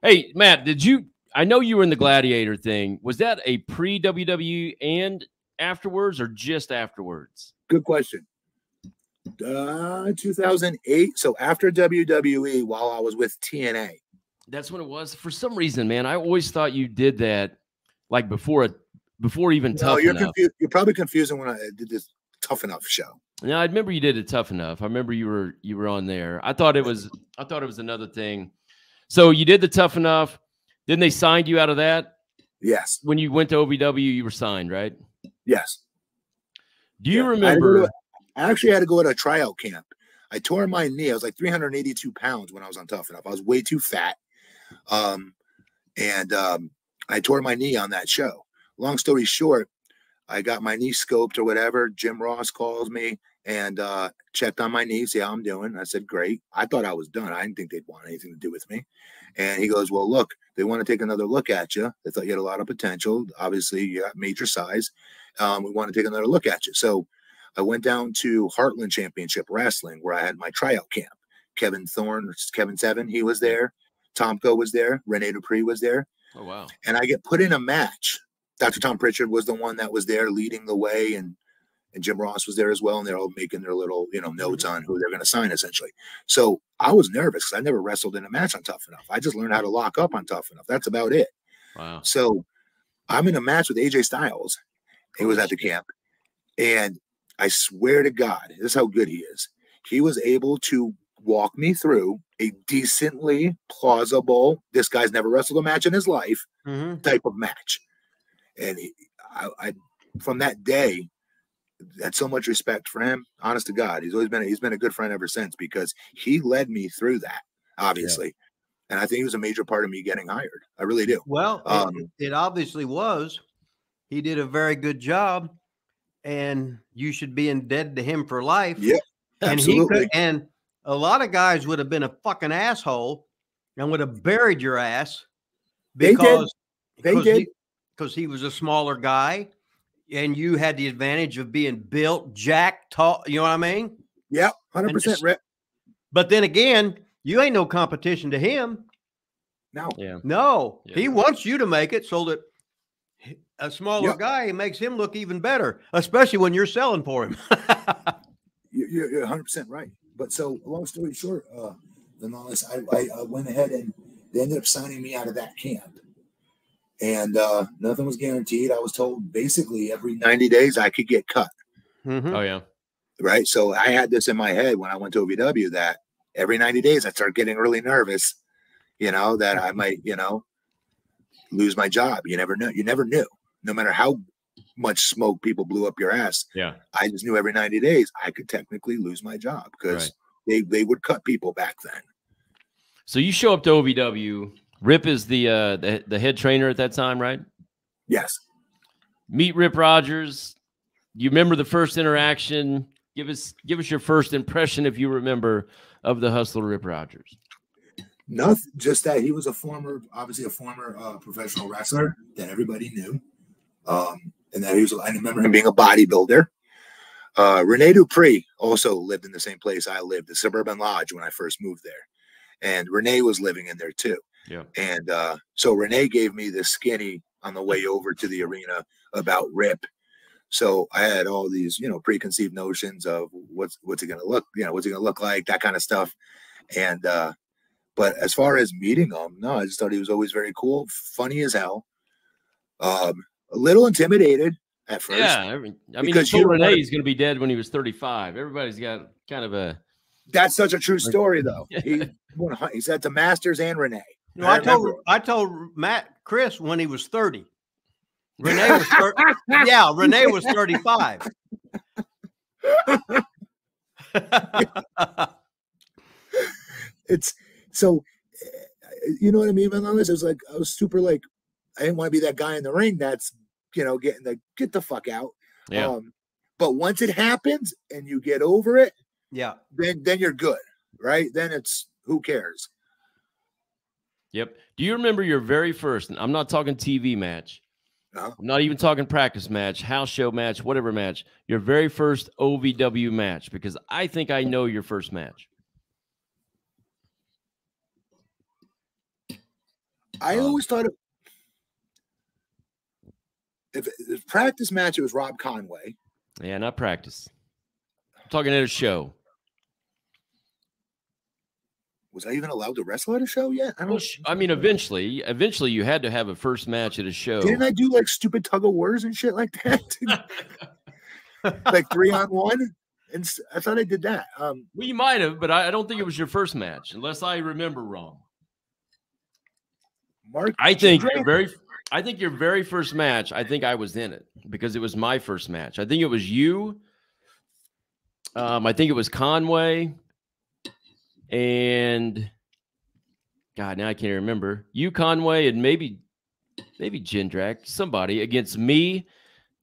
Hey, Matt, I know you were in the Gladiator thing. Was that a pre-WWE and afterwards or just afterwards? Good question. 2008. So after WWE, while I was with TNA. That's when it was. For some reason, man, I always thought you did that like before even Tough Enough. You're probably confusing when I did this Tough Enough show. No, I remember you did it Tough Enough. I remember you were on there. I thought it was another thing. So you did the Tough Enough. Then they signed you out of that? Yes. When you went to OVW, you were signed, right? Yes. Do you remember? I actually had to go to a tryout camp. I tore my knee. I was like 382 pounds when I was on Tough Enough. I was way too fat. I tore my knee on that show. Long story short, I got my knee scoped or whatever. Jim Ross calls me and checked on my knee, see how I'm doing. I said, great. I thought I was done. I didn't think they'd want anything to do with me. And he goes, well, look, they want to take another look at you. They thought you had a lot of potential. Obviously, you got major size. We want to take another look at you. So I went down to Heartland Championship Wrestling where I had my tryout camp. Kevin Seven, he was there. Tomko was there. Rene Dupree was there. Oh, wow. And I get put in a match. Dr. Tom Pritchard was the one that was there leading the way, and Jim Ross was there as well, and they're all making their little, notes on who they're going to sign, essentially. So I was nervous because I never wrestled in a match on Tough Enough. I just learned how to lock up on Tough Enough. That's about it. Wow. So I'm in a match with AJ Styles. He was at the camp, and I swear to God, this is how good he is. He was able to walk me through a decently plausible, this guy's never wrestled a match in his life type of match. And I from that day, had so much respect for him. Honest to God, he's been a good friend ever since because he led me through that, obviously. Yeah. And I think he was a major part of me getting hired. I really do. Well, it obviously was. He did a very good job, and you should be indebted to him for life. Yeah, absolutely. And a lot of guys would have been a fucking asshole and would have buried your ass because he was a smaller guy and you had the advantage of being built, jacked, tall. You know what I mean? Yeah, 100%, Rip. But then again, you ain't no competition to him. No. Yeah. No. Yeah. He wants you to make it so that a smaller guy makes him look even better, especially when you're selling for him. You're 100% right. But so, long story short, I went ahead and they ended up signing me out of that camp. And nothing was guaranteed. I was told basically every 90 days I could get cut. Mm-hmm. Oh, yeah. Right. So I had this in my head when I went to OVW that every 90 days I start getting really nervous, that I might, lose my job. You never know. You never knew. No matter how much smoke people blew up your ass. Yeah. I just knew every 90 days I could technically lose my job because they would cut people back then. So you show up to OVW. Rip is the head trainer at that time, right? Yes. Meet Rip Rogers. You remember the first interaction? Give us your first impression, if you remember, of the Hustler Rip Rogers. Nothing, just that he was obviously a former professional wrestler that everybody knew. And that I remember him being a bodybuilder. Rene Dupree also lived in the same place I lived, the Suburban Lodge, when I first moved there. And Rene was living in there too. Yeah. And so Rene gave me the skinny on the way over to the arena about Rip. So I had all these, preconceived notions of what's he going to look, what's he going to look like, that kind of stuff. And, but as far as meeting him, no, I just thought he was always very cool, funny as hell. A little intimidated at first. Yeah. I mean, you told Rene he's going to be dead when he was 35. Everybody's got kind of a. That's such a true story, though. He said to Masters and Rene. No, I told Chris when he was 30. Rene was 30. Yeah, Rene was 35. It's so, you know what I mean? It was like I was super I didn't want to be that guy in the ring that's get the fuck out. Yeah. But once it happens and you get over it, yeah, then you're good, right? Then it's who cares. Yep. Do you remember your very first, and I'm not talking TV match. No. I'm not even talking practice match, house show match, whatever match, your very first OVW match, because I think I know your first match. I always thought if practice match, it was Rob Conway. Yeah, not practice. I'm talking at a show. Was I even allowed to wrestle at a show yet? I mean, eventually you had to have a first match at a show. Didn't I do like stupid tug of wars and shit like that? Like 3-on-1? And I thought I did that. Well, you might have, but I don't think it was your first match, unless I remember wrong. Mark, I think your very first match, I think I was in it because it was my first match. I think it was you. I think it was Conway. And God, now I can't remember. You, Conway, and maybe Jindrak, somebody against me,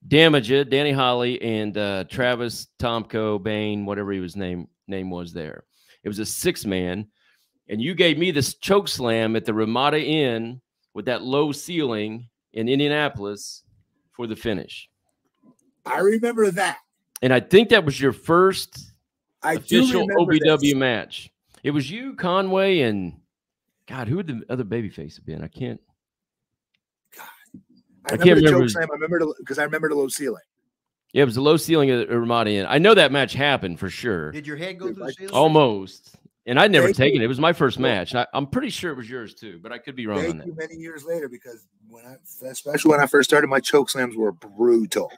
Damaja, Danny Holly, and Travis Tomko Bain, whatever his name was there. It was a 6-man, and you gave me this choke slam at the Ramada Inn with that low ceiling in Indianapolis for the finish. I remember that. And I think that was your first official OVW match. It was you, Conway, and God, who would the other babyface have been? I can't. God, I can't remember. I remember because I remember the low ceiling. Yeah, it was the low ceiling at Ramada Inn. I know that match happened for sure. Did your head go through the ceiling? Almost. And I'd never taken it. It was my first match. I'm pretty sure it was yours too, but I could be wrong on that. Many years later, because especially when I first started, my choke slams were brutal,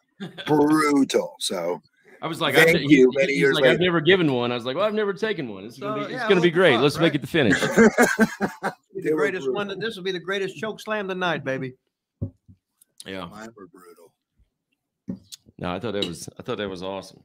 brutal. So. I was like, many years later. I've never given one. I was like, well, I've never taken one. It's gonna be great. Let's make it the finish. The greatest one. This will be the greatest choke slam tonight, baby. Yeah, mine were brutal. No, I thought that was awesome.